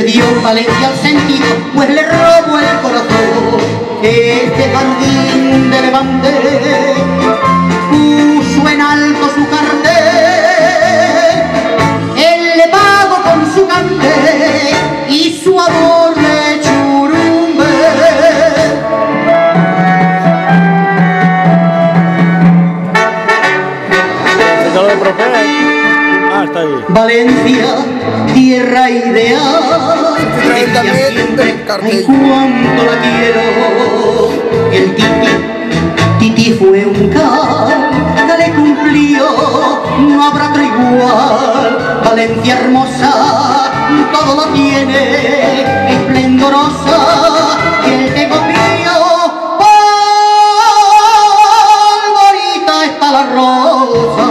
perdió Valencia el sentido, pues le robó el corazón. Este jardín de Levante puso en alto su cartel, él le pagó con su cante y su amor de churumbe. Está ahí. Valencia, tierra ideal, decía siempre, ay, cuánto la quiero. El Titi fue un cal, le cumplió, no habrá otro igual. Valencia hermosa, todo lo tiene, esplendorosa, y el que copió, bonita está la rosa.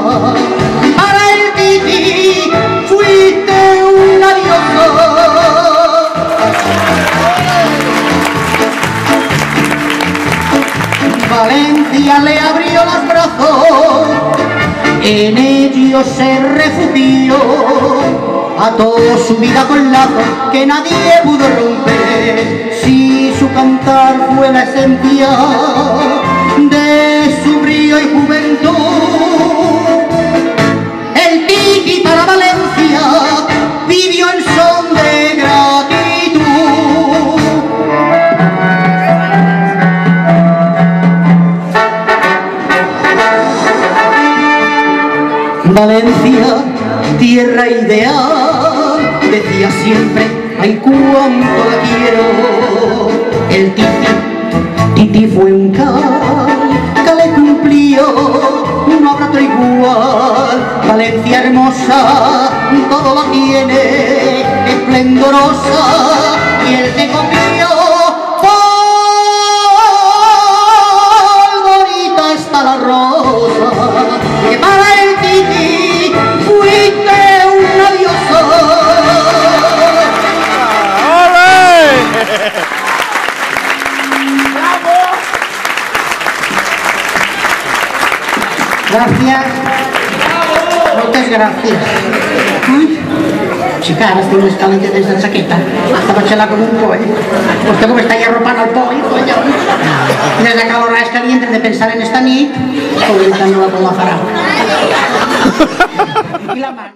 Valencia le abrió los brazos, en ellos se refugió, ató su vida con lazos que nadie pudo romper. Si su cantar fue la esencia de su brío y juventud, el Titi para Valencia vivió en son de gratitud. Valencia, tierra ideal, decía siempre, ay, cuánto la quiero. El Titi fue un cal, le cumplió, no habrá otro igual. Valencia hermosa, todo lo tiene, esplendorosa, y el que copió, bonita está la rosa, que para el Titi fuiste una diosa. Gracias. Muchas gracias. Chica, ara estic més calenta des de saqueta. Estava xelant com un poll. Vostè com està arropant el poll, collons. Des de calor és calient, hem de pensar en esta nit, com la farà. I la mà.